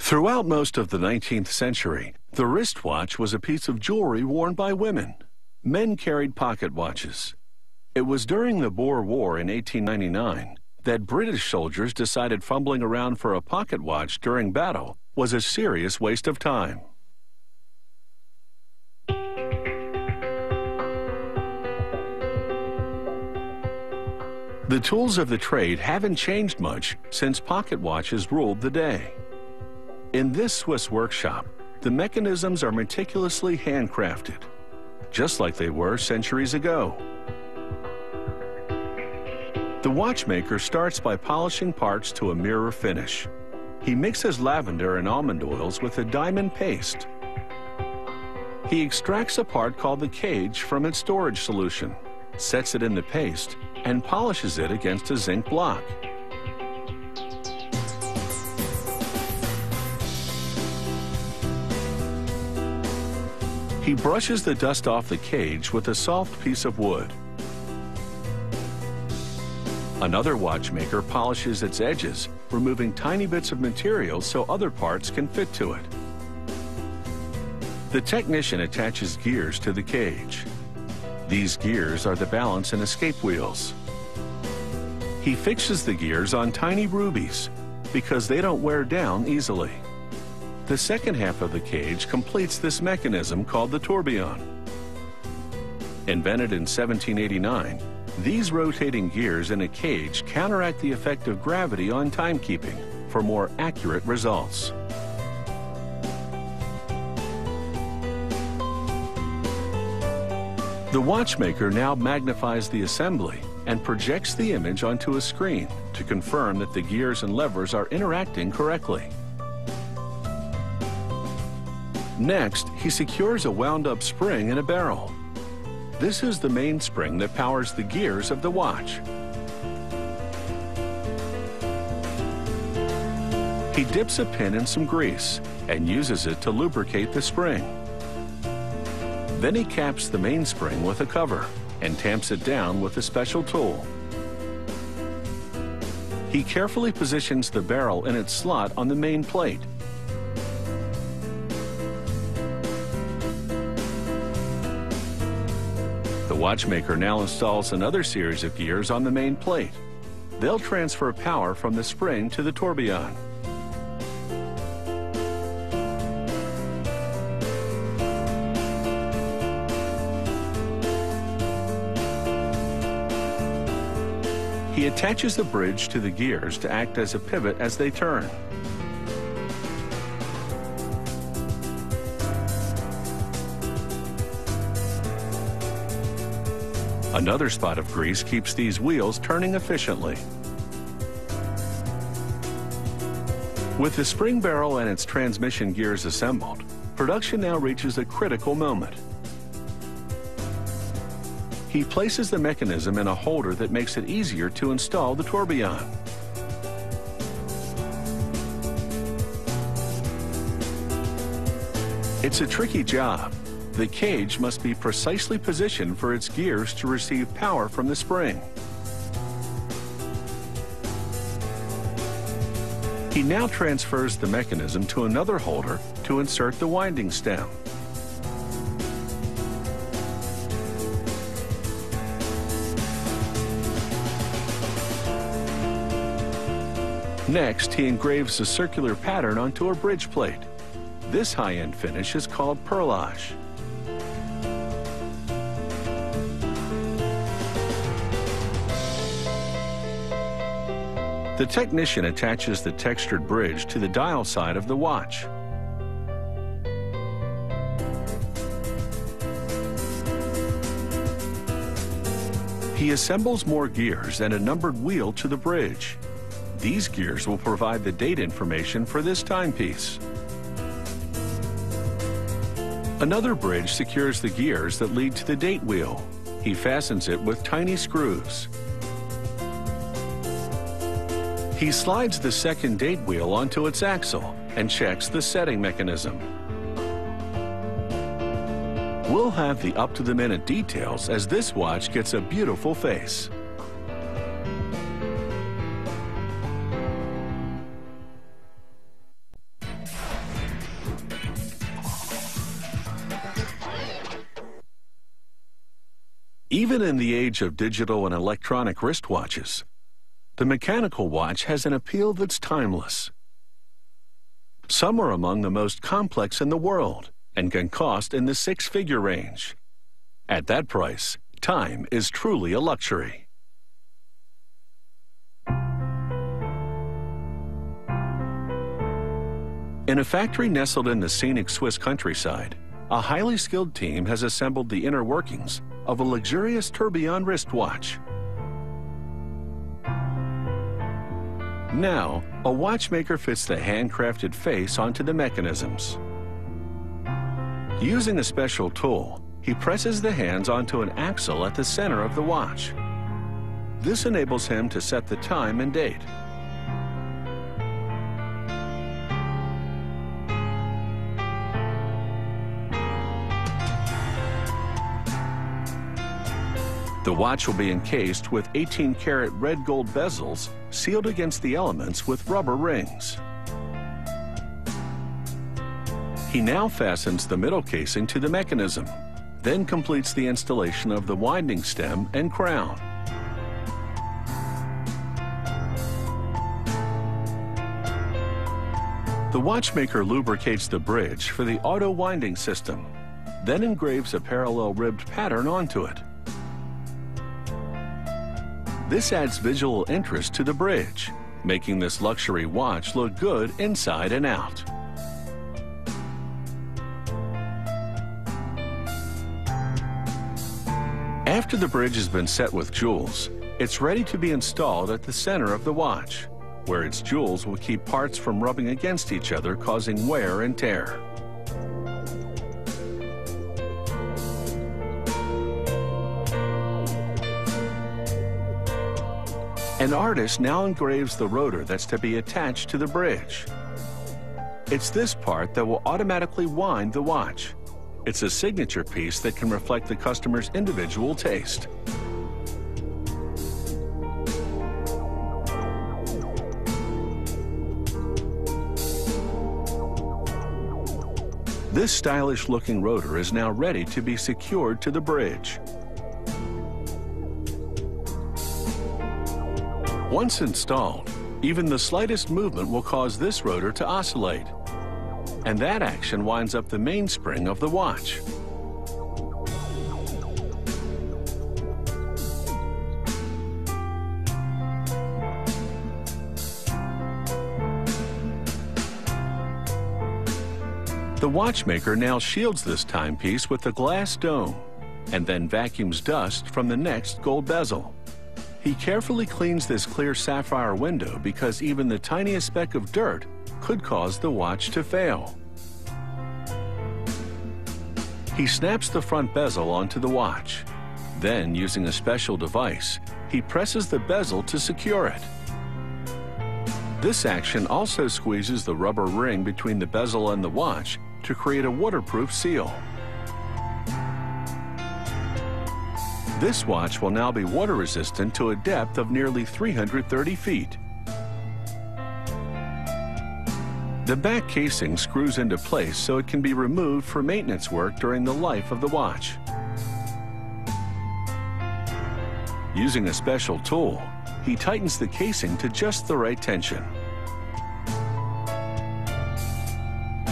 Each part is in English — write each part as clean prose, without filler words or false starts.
Throughout most of the 19th century, the wristwatch was a piece of jewelry worn by women. Men carried pocket watches. It was during the Boer War in 1899 that British soldiers decided fumbling around for a pocket watch during battle was a serious waste of time. The tools of the trade haven't changed much since pocket watches ruled the day. In this Swiss workshop, the mechanisms are meticulously handcrafted, just like they were centuries ago. The watchmaker starts by polishing parts to a mirror finish. He mixes lavender and almond oils with a diamond paste. He extracts a part called the cage from its storage solution, sets it in the paste, and polishes it against a zinc block. He brushes the dust off the cage with a soft piece of wood. Another watchmaker polishes its edges, removing tiny bits of material so other parts can fit to it. The technician attaches gears to the cage. These gears are the balance and escape wheels. He fixes the gears on tiny rubies because they don't wear down easily. The second half of the cage completes this mechanism called the tourbillon. Invented in 1789, these rotating gears in a cage counteract the effect of gravity on timekeeping for more accurate results. The watchmaker now magnifies the assembly and projects the image onto a screen to confirm that the gears and levers are interacting correctly. Next, he secures a wound-up spring in a barrel. This is the main spring that powers the gears of the watch. He dips a pin in some grease and uses it to lubricate the spring. Then he caps the mainspring with a cover and tamps it down with a special tool. He carefully positions the barrel in its slot on the main plate. The watchmaker now installs another series of gears on the main plate. They'll transfer power from the spring to the tourbillon. He attaches the bridge to the gears to act as a pivot as they turn. Another spot of grease keeps these wheels turning efficiently. With the spring barrel and its transmission gears assembled, production now reaches a critical moment. He places the mechanism in a holder that makes it easier to install the tourbillon. It's a tricky job. The cage must be precisely positioned for its gears to receive power from the spring. He now transfers the mechanism to another holder to insert the winding stem. Next, he engraves a circular pattern onto a bridge plate. This high-end finish is called perlage. The technician attaches the textured bridge to the dial side of the watch. He assembles more gears and a numbered wheel to the bridge. These gears will provide the date information for this timepiece. Another bridge secures the gears that lead to the date wheel. He fastens it with tiny screws. He slides the second date wheel onto its axle and checks the setting mechanism. We'll have the up-to-the-minute details as this watch gets a beautiful face. Even in the age of digital and electronic wristwatches, the mechanical watch has an appeal that's timeless. Some are among the most complex in the world and can cost in the six-figure range. At that price, time is truly a luxury. In a factory nestled in the scenic Swiss countryside, a highly skilled team has assembled the inner workings of a luxurious tourbillon wristwatch. Now, a watchmaker fits the handcrafted face onto the mechanisms. Using a special tool, he presses the hands onto an axle at the center of the watch. This enables him to set the time and date. The watch will be encased with 18-karat red gold bezels sealed against the elements with rubber rings. He now fastens the middle casing to the mechanism, then completes the installation of the winding stem and crown. The watchmaker lubricates the bridge for the auto winding system, then engraves a parallel ribbed pattern onto it. This adds visual interest to the bridge, making this luxury watch look good inside and out. After the bridge has been set with jewels, it's ready to be installed at the center of the watch, where its jewels will keep parts from rubbing against each other, causing wear and tear. An artist now engraves the rotor that's to be attached to the bridge. It's this part that will automatically wind the watch. It's a signature piece that can reflect the customer's individual taste. This stylish-looking rotor is now ready to be secured to the bridge. Once installed, even the slightest movement will cause this rotor to oscillate, and that action winds up the mainspring of the watch. The watchmaker now shields this timepiece with a glass dome and then vacuums dust from the next gold bezel. He carefully cleans this clear sapphire window because even the tiniest speck of dirt could cause the watch to fail. He snaps the front bezel onto the watch. Then, using a special device, he presses the bezel to secure it. This action also squeezes the rubber ring between the bezel and the watch to create a waterproof seal. This watch will now be water resistant to a depth of nearly 330 feet. The back casing screws into place so it can be removed for maintenance work during the life of the watch. Using a special tool, he tightens the casing to just the right tension.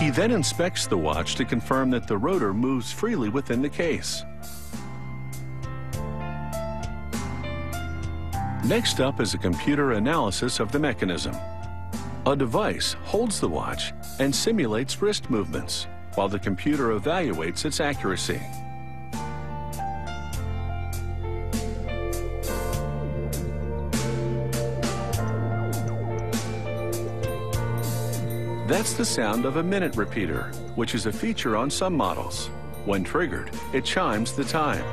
He then inspects the watch to confirm that the rotor moves freely within the case. Next up is a computer analysis of the mechanism. A device holds the watch and simulates wrist movements, while the computer evaluates its accuracy. That's the sound of a minute repeater, which is a feature on some models. When triggered, it chimes the time.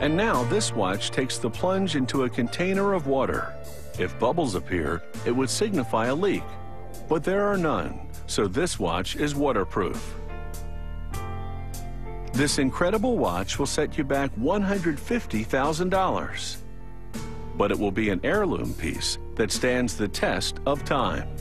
And now this watch takes the plunge into a container of water. If bubbles appear, it would signify a leak, but there are none, so this watch is waterproof. This incredible watch will set you back $150,000, but it will be an heirloom piece that stands the test of time.